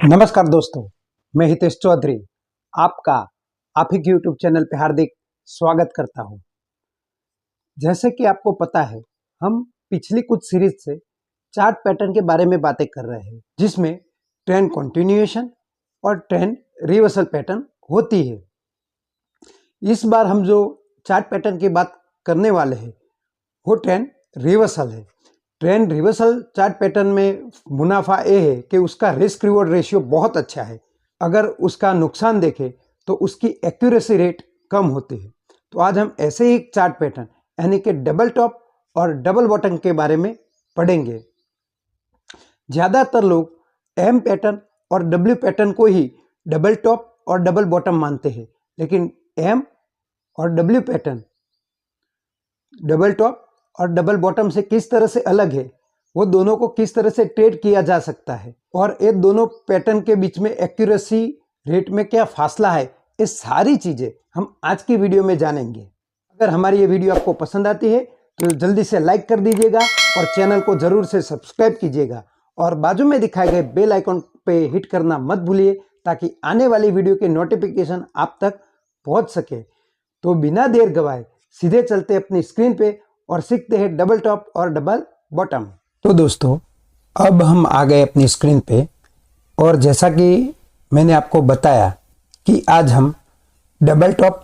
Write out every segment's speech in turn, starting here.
नमस्कार दोस्तों, मैं हितेश चौधरी आपका आप ही के यूट्यूब चैनल पे हार्दिक स्वागत करता हूं। जैसे कि आपको पता है, हम पिछली कुछ सीरीज से चार्ट पैटर्न के बारे में बातें कर रहे हैं, जिसमें ट्रेंड कंटिन्यूएशन और ट्रेंड रिवर्सल पैटर्न होती है। इस बार हम जो चार्ट पैटर्न की बात करने वाले हैं वो ट्रेंड रिवर्सल है। ट्रेंड रिवर्सल चार्ट पैटर्न में मुनाफा ये है कि उसका रिस्क रिवॉर्ड रेशियो बहुत अच्छा है। अगर उसका नुकसान देखें तो उसकी एक्यूरेसी रेट कम होती है। तो आज हम ऐसे ही एक चार्ट पैटर्न यानी कि डबल टॉप और डबल बॉटम के बारे में पढ़ेंगे। ज़्यादातर लोग एम पैटर्न और डब्ल्यू पैटर्न को ही डबल टॉप और डबल बॉटम मानते हैं, लेकिन एम और डब्ल्यू पैटर्न डबल टॉप और डबल बॉटम से किस तरह से अलग है, वो दोनों को किस तरह से ट्रेड किया जा सकता है और ये दोनों पैटर्न के बीच में एक्यूरेसी रेट में क्या फासला है, ये सारी चीज़ें हम आज की वीडियो में जानेंगे। अगर हमारी ये वीडियो आपको पसंद आती है तो जल्दी से लाइक कर दीजिएगा और चैनल को ज़रूर से सब्सक्राइब कीजिएगा और बाजू में दिखाए गए बेल आइकन पे हिट करना मत भूलिए ताकि आने वाली वीडियो के नोटिफिकेशन आप तक पहुंच सके। तो बिना देर गवाए सीधे चलते अपनी स्क्रीन पे और सीखते हैं डबल टॉप और डबल बॉटम। तो दोस्तों, अब हम आ गए अपनी स्क्रीन पे और जैसा कि मैंने आपको बताया कि आज हम डबल टॉप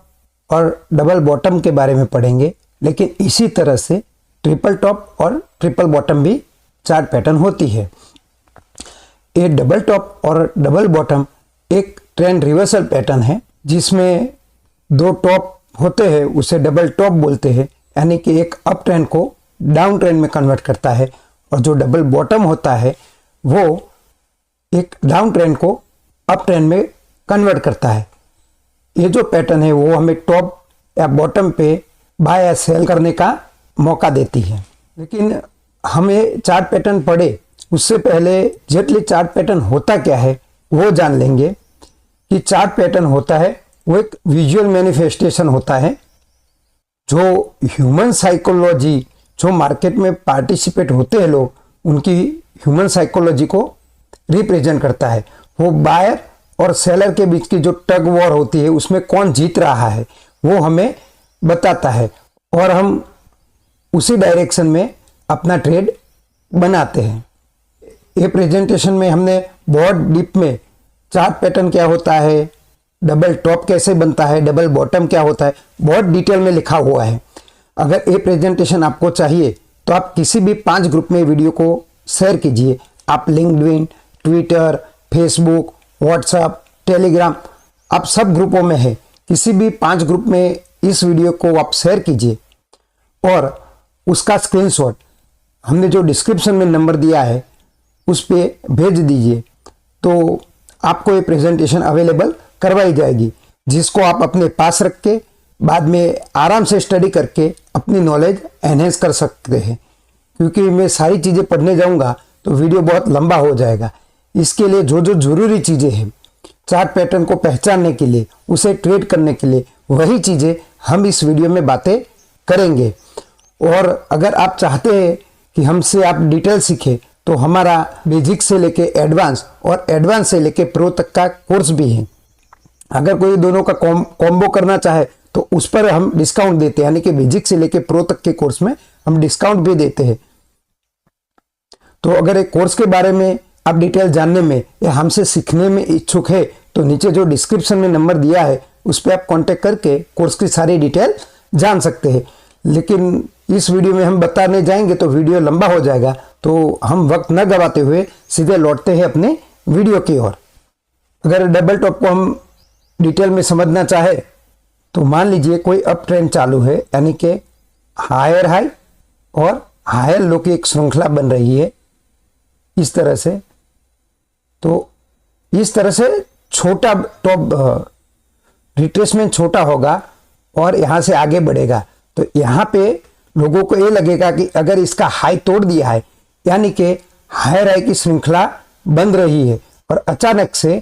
और डबल बॉटम के बारे में पढ़ेंगे, लेकिन इसी तरह से ट्रिपल टॉप और ट्रिपल बॉटम भी चार्ट पैटर्न होती है। ये डबल टॉप और डबल बॉटम एक ट्रेंड रिवर्सल पैटर्न है, जिसमें दो टॉप होते हैं उसे डबल टॉप बोलते हैं, यानी कि एक अप ट्रेंड को डाउन ट्रेंड में कन्वर्ट करता है, और जो डबल बॉटम होता है वो एक डाउन ट्रेंड को अप ट्रेंड में कन्वर्ट करता है। ये जो पैटर्न है वो हमें टॉप या बॉटम पे बाय या सेल करने का मौका देती है। लेकिन हमें चार्ट पैटर्न पढ़े उससे पहले जेटली चार्ट पैटर्न होता क्या है वो जान लेंगे। कि चार्ट पैटर्न होता है वो एक विजुअल मैनिफेस्टेशन होता है जो ह्यूमन साइकोलॉजी, जो मार्केट में पार्टिसिपेट होते हैं लोग, उनकी ह्यूमन साइकोलॉजी को रिप्रेजेंट करता है। वो बायर और सेलर के बीच की जो टग वॉर होती है उसमें कौन जीत रहा है वो हमें बताता है और हम उसी डायरेक्शन में अपना ट्रेड बनाते हैं। ये प्रेजेंटेशन में हमने बहुत डीप में चार्ट पैटर्न क्या होता है, डबल टॉप कैसे बनता है, डबल बॉटम क्या होता है, बहुत डिटेल में लिखा हुआ है। अगर ये प्रेजेंटेशन आपको चाहिए तो आप किसी भी 5 ग्रुप में वीडियो को शेयर कीजिए। आप LinkedIn, Twitter, Facebook, WhatsApp, Telegram, आप सब ग्रुपों में है, किसी भी 5 ग्रुप में इस वीडियो को आप शेयर कीजिए और उसका स्क्रीनशॉट हमने जो डिस्क्रिप्शन में नंबर दिया है उस पर भेज दीजिए, तो आपको ये प्रेजेंटेशन अवेलेबल करवाई जाएगी, जिसको आप अपने पास रख के बाद में आराम से स्टडी करके अपनी नॉलेज एनहेंस कर सकते हैं। क्योंकि मैं सारी चीज़ें पढ़ने जाऊंगा तो वीडियो बहुत लंबा हो जाएगा। इसके लिए जो जो ज़रूरी चीज़ें हैं चार्ट पैटर्न को पहचानने के लिए, उसे ट्रेड करने के लिए, वही चीज़ें हम इस वीडियो में बातें करेंगे। और अगर आप चाहते हैं कि हमसे आप डिटेल सीखें तो हमारा बेसिक से लेके एडवांस और एडवांस से लेके प्रो तक का कोर्स भी है। अगर कोई दोनों का कॉम्बो करना चाहे तो उस पर हम डिस्काउंट देते हैं, यानी कि बेसिक से लेके प्रो तक के कोर्स में हम डिस्काउंट भी देते हैं। तो अगर एक कोर्स के बारे में आप डिटेल जानने में या हमसे सीखने में इच्छुक है तो नीचे जो डिस्क्रिप्शन में नंबर दिया है उस पर आप कांटेक्ट करके कोर्स की सारी डिटेल जान सकते हैं। लेकिन इस वीडियो में हम बताने जाएंगे तो वीडियो लंबा हो जाएगा, तो हम वक्त न गवाते हुए सीधे लौटते हैं अपने वीडियो की ओर। अगर डबल टॉप को हम डिटेल में समझना चाहे तो मान लीजिए कोई अप ट्रेंड चालू है, यानी कि हायर हाई और हायर लो की एक श्रृंखला बन रही है इस तरह से। तो इस तरह से छोटा टॉप रिट्रेसमेंट छोटा होगा और यहाँ से आगे बढ़ेगा। तो यहाँ पे लोगों को ये लगेगा कि अगर इसका हाई तोड़ दिया है, यानी कि हायर हाई की श्रृंखला बन रही है, और अचानक से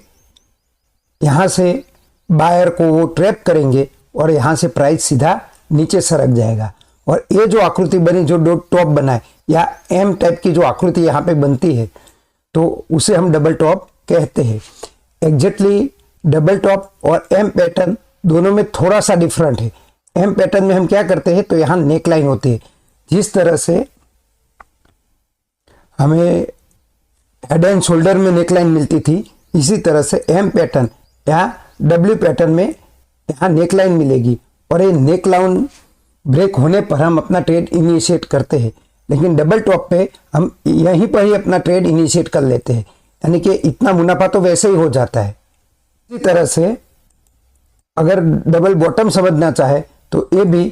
यहाँ से बायर को वो ट्रैप करेंगे और यहाँ से प्राइस सीधा नीचे सरक जाएगा। और ये जो आकृति बनी, जो दो टॉप बना है या एम टाइप की जो आकृति यहाँ पे बनती है, तो उसे हम डबल टॉप कहते हैं। एग्जैक्टली डबल टॉप और एम पैटर्न दोनों में थोड़ा सा डिफरेंट है। एम पैटर्न में हम क्या करते हैं, तो यहाँ नेक लाइन होती है। जिस तरह से हमें हेड एंड शोल्डर में नेक लाइन मिलती थी, इसी तरह से एम पैटर्न या डब्ल्यू पैटर्न में यहाँ नेक लाइन मिलेगी। और ये नेक लाइन ब्रेक होने पर हम अपना ट्रेड इनिशिएट करते हैं। लेकिन डबल टॉप पे हम यहीं पर ही अपना ट्रेड इनिशिएट कर लेते हैं, यानी कि इतना मुनाफा तो वैसे ही हो जाता है। इसी तरह से अगर डबल बॉटम समझना चाहे तो ये भी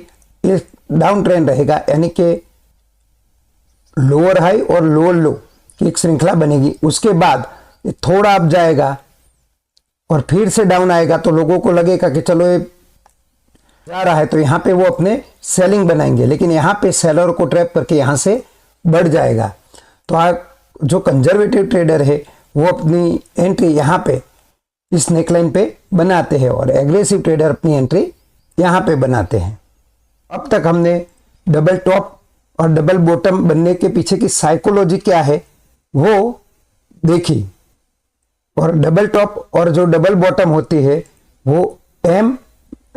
एक डाउन ट्रेंड रहेगा, यानी कि लोअर हाई और लोअर लो की एक श्रृंखला बनेगी। उसके बाद ये थोड़ा अप जाएगा और फिर से डाउन आएगा, तो लोगों को लगेगा कि चलो ये जा रहा है, तो यहाँ पे वो अपने सेलिंग बनाएंगे। लेकिन यहाँ पे सेलर को ट्रैप करके यहाँ से बढ़ जाएगा। तो जो कंजर्वेटिव ट्रेडर है वो अपनी एंट्री यहाँ पे इस नेकलाइन पे बनाते हैं और एग्रेसिव ट्रेडर अपनी एंट्री यहाँ पे बनाते हैं। अब तक हमने डबल टॉप और डबल बॉटम बनने के पीछे की साइकोलॉजी क्या है वो देखी। और डबल टॉप और जो डबल बॉटम होती है वो एम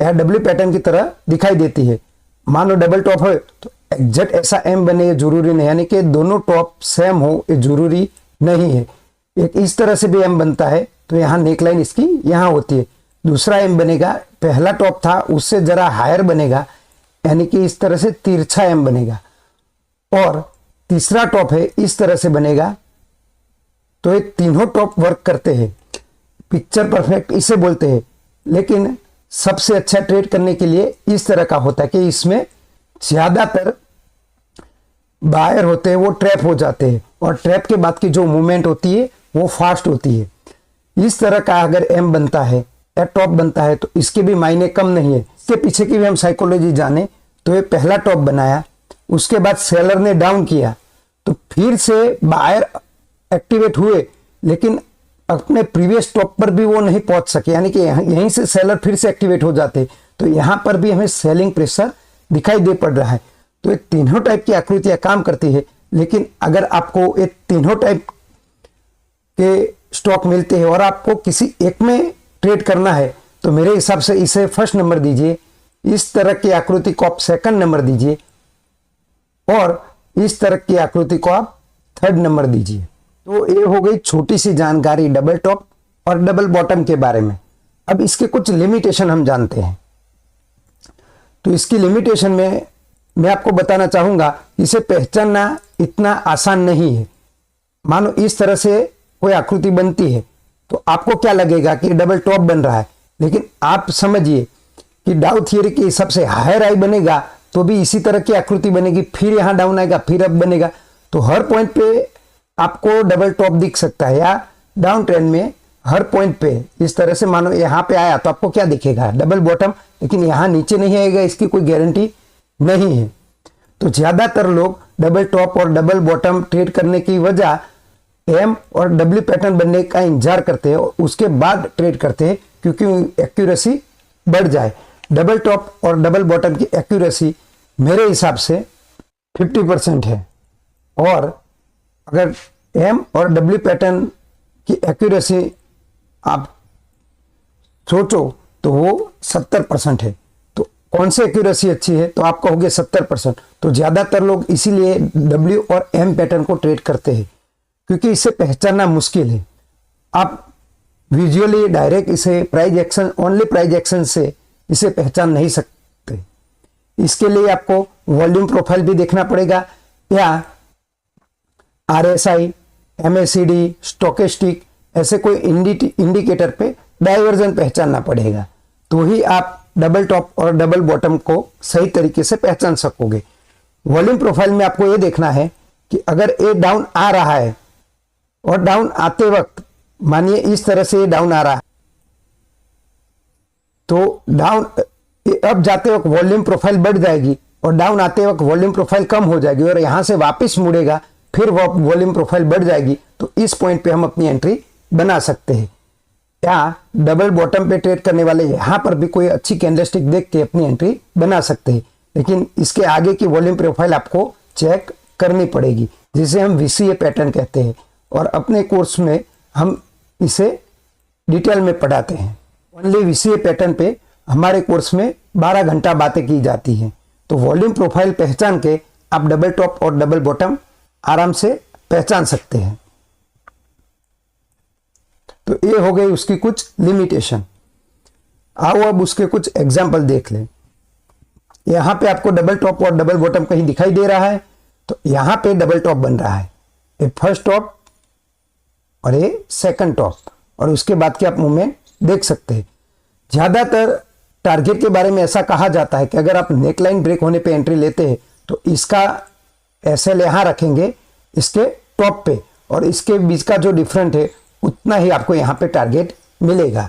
या डब्ल्यू पैटर्न की तरह दिखाई देती है। मान लो डबल टॉप है तो एग्जैक्ट ऐसा एम बने ये जरूरी नहीं, यानी कि दोनों टॉप सेम हो ये जरूरी नहीं है। एक इस तरह से भी एम बनता है, तो यहाँ नेकलाइन इसकी यहाँ होती है। दूसरा एम बनेगा, पहला टॉप था उससे जरा हायर बनेगा, यानी कि इस तरह से तिरछा एम बनेगा। और तीसरा टॉप है इस तरह से बनेगा। तो ये तीनों टॉप वर्क करते हैं, पिक्चर परफेक्ट इसे बोलते हैं। लेकिन सबसे अच्छा ट्रेड करने के लिए इस तरह का होता है कि इसमें ज्यादातर बायर होते हैं वो ट्रैप हो जाते हैं, और ट्रैप के बाद की जो मूवमेंट होती है वो फास्ट होती है। इस तरह का अगर एम बनता है या टॉप बनता है तो इसके भी मायने कम नहीं है। इसके पीछे की भी हम साइकोलॉजी जाने तो ये पहला टॉप बनाया, उसके बाद सेलर ने डाउन किया, तो फिर से बायर एक्टिवेट हुए, लेकिन अपने प्रीवियस टॉप पर भी वो नहीं पहुंच सके, यानी कि यहीं से सेलर फिर से एक्टिवेट हो जाते। तो यहां पर भी हमें सेलिंग प्रेशर दिखाई दे पड़ रहा है। तो ये तीनों टाइप की आकृतियां काम करती है। लेकिन अगर आपको ये तीनों टाइप के स्टॉक मिलते हैं और आपको किसी एक में ट्रेड करना है, तो मेरे हिसाब से इसे फर्स्ट नंबर दीजिए, इस तरह की आकृति को आप सेकंड नंबर दीजिए, और इस तरह की आकृति को आप थर्ड नंबर दीजिए। तो ये हो गई छोटी सी जानकारी डबल टॉप और डबल बॉटम के बारे में। अब इसके कुछ लिमिटेशन हम जानते हैं। तो इसकी लिमिटेशन में मैं आपको बताना चाहूंगा, इसे पहचानना इतना आसान नहीं है। मानो इस तरह से कोई आकृति बनती है तो आपको क्या लगेगा कि डबल टॉप बन रहा है, लेकिन आप समझिए कि डाउ थियरी के हिसाब से हायर हाई बनेगा तो भी इसी तरह की आकृति बनेगी, फिर यहां डाउन आएगा, फिर अप बनेगा। तो हर पॉइंट पे आपको डबल टॉप दिख सकता है, या डाउन ट्रेंड में हर पॉइंट पे इस तरह से मानो यहाँ पे आया तो आपको क्या दिखेगा, डबल बॉटम, लेकिन यहाँ नीचे नहीं आएगा, इसकी कोई गारंटी नहीं है। तो ज्यादातर लोग डबल टॉप और डबल बॉटम ट्रेड करने की वजह एम और डब्ल्यू पैटर्न बनने का इंतजार करते हैं और उसके बाद ट्रेड करते हैं, क्योंकि एक्यूरेसी बढ़ जाए। डबल टॉप और डबल बॉटम की एक्यूरेसी मेरे हिसाब से 50% है, और अगर एम और डब्ल्यू पैटर्न की एक्यूरेसी आप सोचो तो वो 70% है। तो कौन सी एक्यूरेसी अच्छी है, तो आप कहोगे 70%। तो ज्यादातर लोग इसीलिए डब्ल्यू और एम पैटर्न को ट्रेड करते हैं, क्योंकि इसे पहचानना मुश्किल है। आप विजुअली डायरेक्ट इसे price action, only price action से इसे पहचान नहीं सकते। इसके लिए आपको वॉल्यूम प्रोफाइल भी देखना पड़ेगा, या RSI, MACD, स्टोकेस्टिक ऐसे कोई इंडिकेटर पे डाइवर्जन पहचानना पड़ेगा, तो ही आप डबल टॉप और डबल बॉटम को सही तरीके से पहचान सकोगे। वॉल्यूम प्रोफाइल में आपको ये देखना है कि अगर ये डाउन आ रहा है और डाउन आते वक्त मानिए इस तरह से ये डाउन आ रहा है, तो डाउन अब जाते वक्त वॉल्यूम प्रोफाइल बढ़ जाएगी और डाउन आते वक्त वॉल्यूम प्रोफाइल कम हो जाएगी, और यहां से वापस मुड़ेगा, फिर वॉल्यूम प्रोफाइल बढ़ जाएगी। तो इस पॉइंट पे हम अपनी एंट्री बना सकते हैं। या डबल बॉटम पे ट्रेड करने वाले यहां पर भी कोई अच्छी कैंडलस्टिक देख के अपनी एंट्री बना सकते हैं, लेकिन इसके आगे की वॉल्यूम प्रोफाइल आपको चेक करनी पड़ेगी, जिसे हम VCA पैटर्न कहते हैं। और अपने कोर्स में हम इसे डिटेल में पढ़ाते हैं। ओनली वीसीए पैटर्न पे हमारे कोर्स में 12 घंटा बातें की जाती हैं। तो वॉल्यूम प्रोफाइल पहचान के आप डबल टॉप और डबल बॉटम आराम से पहचान सकते हैं। तो ये हो गई उसकी कुछ लिमिटेशन। आओ अब उसके कुछ एग्जाम्पल देख लें। यहां पे आपको डबल टॉप और डबल बॉटम कहीं दिखाई दे रहा है, तो यहां पे डबल टॉप बन रहा है, ये फर्स्ट टॉप और ये सेकंड टॉप, और उसके बाद की आप मूवमेंट देख सकते हैं। ज्यादातर टारगेट के बारे में ऐसा कहा जाता है कि अगर आप नेकलाइन ब्रेक होने पे एंट्री लेते हैं तो इसका एसएल यहां रखेंगे इसके टॉप पे, और इसके बीच का जो डिफरेंट है उतना ही आपको यहां पे टारगेट मिलेगा।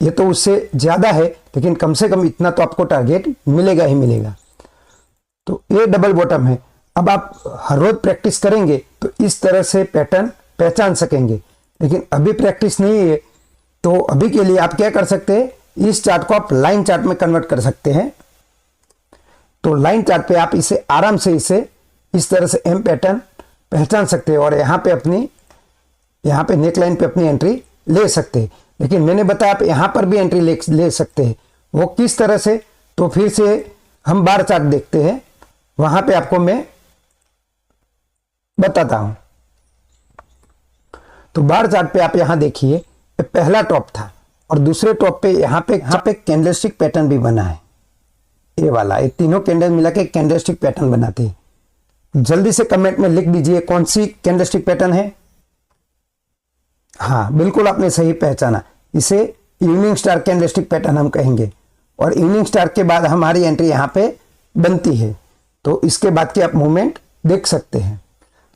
ये तो उससे ज्यादा है, लेकिन कम से कम इतना तो आपको टारगेट मिलेगा ही मिलेगा। तो ये डबल बॉटम है। अब आप हर रोज प्रैक्टिस करेंगे तो इस तरह से पैटर्न पहचान सकेंगे, लेकिन अभी प्रैक्टिस नहीं है, तो अभी के लिए आप क्या कर सकते हैं, इस चार्ट को आप लाइन चार्ट में कन्वर्ट कर सकते हैं। तो लाइन चार्ट पे आप इसे आराम से इसे इस तरह से एम पैटर्न पहचान सकते हैं, और यहाँ पे नेक लाइन पे अपनी एंट्री ले सकते हैं। लेकिन मैंने बताया आप यहाँ पर भी एंट्री ले सकते हैं। वो किस तरह से, तो फिर से हम बार चार्ट देखते हैं, वहां पे आपको मैं बताता हूं। तो बार चार्ट पे आप यहां देखिए, पहला टॉप था और दूसरे टॉप पे यहाँ पे कैंडलस्टिक पैटर्न भी बना है, ये वाला, ये तीनों कैंडल मिला के कैंडलस्टिक पैटर्न बनाते हैं। जल्दी से कमेंट में लिख दीजिए कौन सी कैंडलस्टिक पैटर्न है। हाँ, बिल्कुल आपने सही पहचाना, इसे इवनिंग स्टार कैंडलस्टिक पैटर्न हम कहेंगे, और इवनिंग स्टार के बाद हमारी एंट्री यहाँ पे बनती है। तो इसके बाद की आप मूवमेंट देख सकते हैं।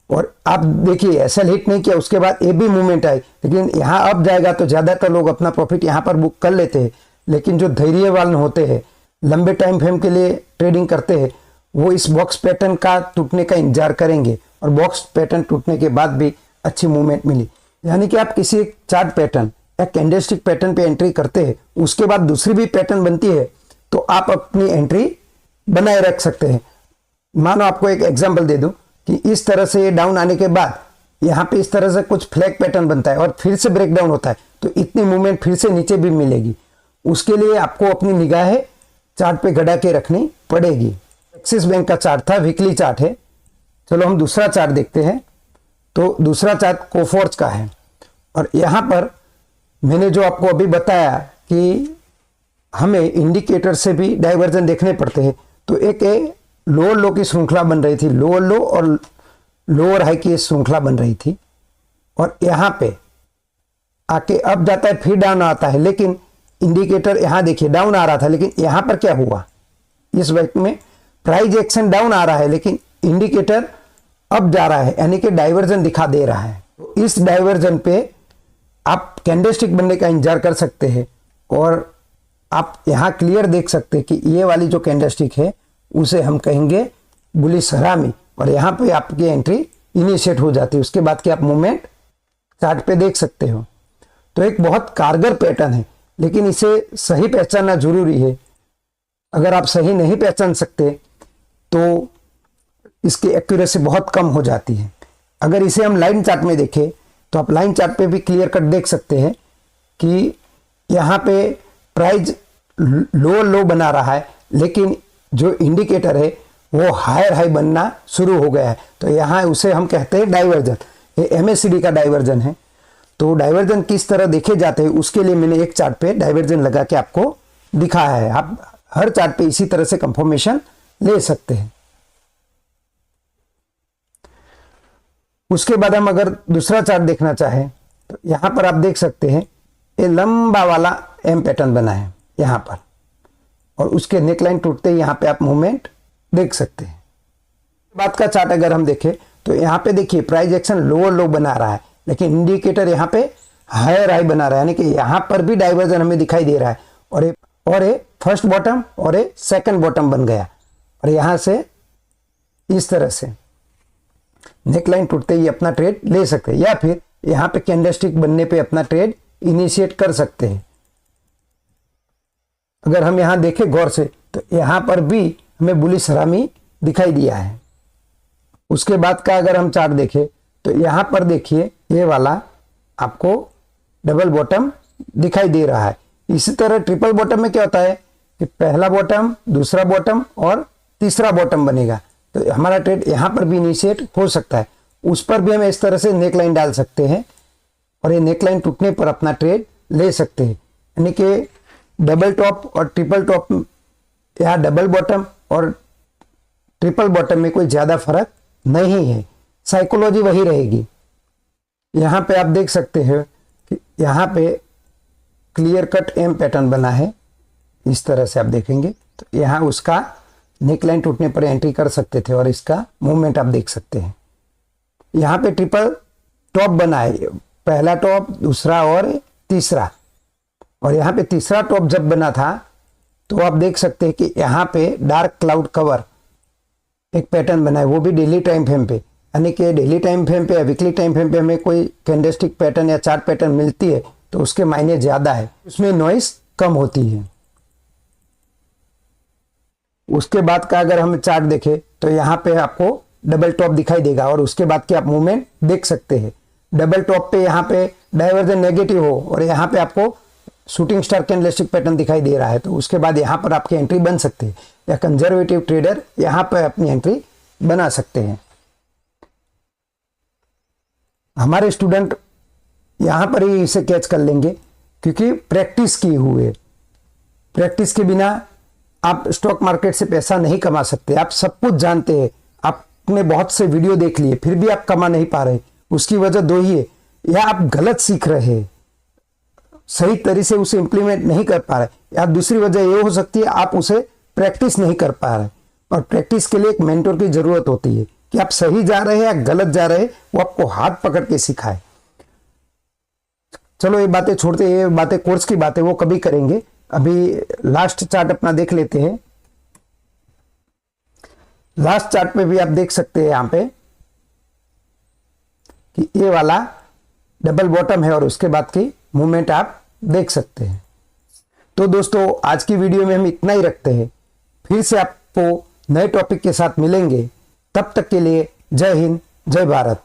और आप देखिए एसएल हिट नहीं किया, उसके बाद ए भी मूवमेंट आई, लेकिन यहाँ अप जाएगा तो ज्यादातर लोग अपना प्रॉफिट यहाँ पर बुक कर लेते हैं। लेकिन जो धैर्यवान होते हैं, लंबे टाइम फ्रेम के लिए ट्रेडिंग करते हैं, वो इस बॉक्स पैटर्न का टूटने का इंतजार करेंगे, और बॉक्स पैटर्न टूटने के बाद भी अच्छी मूवमेंट मिली। यानी कि आप किसी एक चार्ट पैटर्न या कैंडलस्टिक पैटर्न पे एंट्री करते हैं, उसके बाद दूसरी भी पैटर्न बनती है, तो आप अपनी एंट्री बनाए रख सकते हैं। मानो आपको एक एग्जांपल दे दूं कि इस तरह से ये डाउन आने के बाद यहाँ पे इस तरह से कुछ फ्लैग पैटर्न बनता है और फिर से ब्रेकडाउन होता है, तो इतनी मूवमेंट फिर से नीचे भी मिलेगी। उसके लिए आपको अपनी निगाहें चार्ट पे गड़ा के रखनी पड़ेगी। एक्सिस बैंक का चार्ट था, वीकली चार्ट है। चलो हम दूसरा चार्ट देखते हैं। तो दूसरा चार्ट कोफोर्ज का है, और यहाँ पर मैंने जो आपको अभी बताया कि हमें इंडिकेटर से भी डाइवर्जन देखने पड़ते हैं। तो एक लोअर लो की श्रृंखला बन रही थी, लोअर लो और लोअर हाई की श्रृंखला बन रही थी, और यहाँ पे आके अप जाता है फिर डाउन आता है। लेकिन इंडिकेटर यहाँ देखिए डाउन आ रहा था, लेकिन यहाँ पर क्या हुआ, इस वक्त में प्राइस एक्शन डाउन आ रहा है लेकिन इंडिकेटर अप जा रहा है, यानी कि डाइवर्जन दिखा दे रहा है। तो इस डाइवर्जन पे आप कैंडलस्टिक बनने का इंतजार कर सकते हैं, और आप यहाँ क्लियर देख सकते हैं कि ये वाली जो कैंडलस्टिक है उसे हम कहेंगे बुलिश हरामी, और यहाँ पे आपकी एंट्री इनिशिएट हो जाती है। उसके बाद की आप मूवमेंट चार्ट पे देख सकते हो। तो एक बहुत कारगर पैटर्न है, लेकिन इसे सही पहचानना जरूरी है। अगर आप सही नहीं पहचान सकते तो इसकी एक्यूरेसी बहुत कम हो जाती है। अगर इसे हम लाइन चार्ट में देखें तो आप लाइन चार्ट पे भी क्लियर कट देख सकते हैं कि यहाँ पे प्राइस लो बना रहा है, लेकिन जो इंडिकेटर है वो हायर हाई बनना शुरू हो गया है। तो यहाँ उसे हम कहते हैं डाइवर्जन, ये एमएसीडी का डाइवर्जन है। तो डाइवर्जन किस तरह देखे जाते हैं उसके लिए मैंने एक चार्ट पे डाइवर्जन लगा के आपको दिखाया है। आप हर चार्ट पे इसी तरह से कंफर्मेशन ले सकते हैं। उसके बाद हम अगर दूसरा चार्ट देखना चाहें तो यहां पर आप देख सकते हैं ये लंबा वाला एम पैटर्न बना है यहां पर, और उसके नेकलाइन टूटते ही यहां पे आप मूवमेंट देख सकते हैं। बाद का चार्ट अगर हम देखें तो यहां पे देखिए प्राइस एक्शन लोअर लो बना रहा है, लेकिन इंडिकेटर यहां पे हायर हाई बना रहा है, यानी कि यहां पर भी डाइवर्जन हमें दिखाई दे रहा है, और ये फर्स्ट बॉटम और ये सेकंड बॉटम बन गया, और यहां से इस तरह से नेकलाइन टूटते ही अपना ट्रेड ले सकते हैं, या फिर यहां पे कैंडलस्टिक बनने पे अपना ट्रेड इनिशिएट कर सकते हैं। अगर हम यहां देखें गौर से तो यहां पर भी हमें बुलिश हरामी दिखाई दिया है। उसके बाद का अगर हम चार्ट देखें तो यहां पर देखिए ये वाला आपको डबल बॉटम दिखाई दे रहा है। इसी तरह ट्रिपल बॉटम में क्या होता है कि पहला बॉटम, दूसरा बॉटम और तीसरा बॉटम बनेगा। तो हमारा ट्रेड यहाँ पर भी इनिशिएट हो सकता है। उस पर भी हम इस तरह से नेक लाइन डाल सकते हैं और ये नेक लाइन टूटने पर अपना ट्रेड ले सकते हैं। यानी कि डबल टॉप और ट्रिपल टॉप या डबल बॉटम और ट्रिपल बॉटम में कोई ज़्यादा फर्क नहीं है, साइकोलॉजी वही रहेगी। यहाँ पे आप देख सकते हैं कि यहाँ पे क्लियर कट एम पैटर्न बना है। इस तरह से आप देखेंगे तो यहाँ उसका नेकलाइन टूटने पर एंट्री कर सकते थे और इसका मूवमेंट आप देख सकते हैं। यहाँ पे ट्रिपल टॉप बना है, पहला टॉप, दूसरा और तीसरा, और यहाँ पे तीसरा टॉप जब बना था तो आप देख सकते हैं कि यहाँ पे डार्क क्लाउड कवर एक पैटर्न बना है, वो भी डेली टाइम फ्रेम पे। यानी कि डेली टाइम फ्रेम पे या वीकली टाइम फ्रेम पे हमें कोई कैंडलस्टिक पैटर्न या चार्ट पैटर्न मिलती है तो उसके मायने ज़्यादा है, उसमें नॉइस कम होती है। उसके बाद का अगर हम चार्ट देखें तो यहाँ पे आपको डबल टॉप दिखाई देगा और उसके बाद की आप मूवमेंट देख सकते हैं। डबल टॉप पे यहाँ पे डाइवर्जन नेगेटिव हो और यहाँ पे आपको शूटिंग स्टार कैंडलस्टिक पैटर्न दिखाई दे रहा है तो उसके बाद यहाँ पर आपकी एंट्री बन सकती है, या कंजर्वेटिव ट्रेडर यहाँ पर अपनी एंट्री बना सकते हैं। हमारे स्टूडेंट यहाँ पर ही इसे कैच कर लेंगे क्योंकि प्रैक्टिस की हुए, प्रैक्टिस के बिना आप स्टॉक मार्केट से पैसा नहीं कमा सकते। आप सब कुछ जानते हैं, आपने बहुत से वीडियो देख लिए फिर भी आप कमा नहीं पा रहे, उसकी वजह दो ही है, या आप गलत सीख रहे हैं, सही तरीके से उसे इंप्लीमेंट नहीं कर पा रहे, या दूसरी वजह ये हो सकती है आप उसे प्रैक्टिस नहीं कर पा रहे। और प्रैक्टिस के लिए एक मेंटर की जरूरत होती है कि आप सही जा रहे हैं या गलत जा रहे हैं, वो आपको हाथ पकड़ के सिखाए। चलो ये बातें छोड़ते, ये बातें कोर्स की बातें वो कभी करेंगे। अभी लास्ट चार्ट अपना देख लेते हैं। लास्ट चार्ट में भी आप देख सकते हैं यहाँ पे कि ये वाला डबल बॉटम है और उसके बाद की मूवमेंट आप देख सकते हैं। तो दोस्तों आज की वीडियो में हम इतना ही रखते हैं, फिर से आपको नए टॉपिक के साथ मिलेंगे। तब तक के लिए जय हिंद, जय भारत।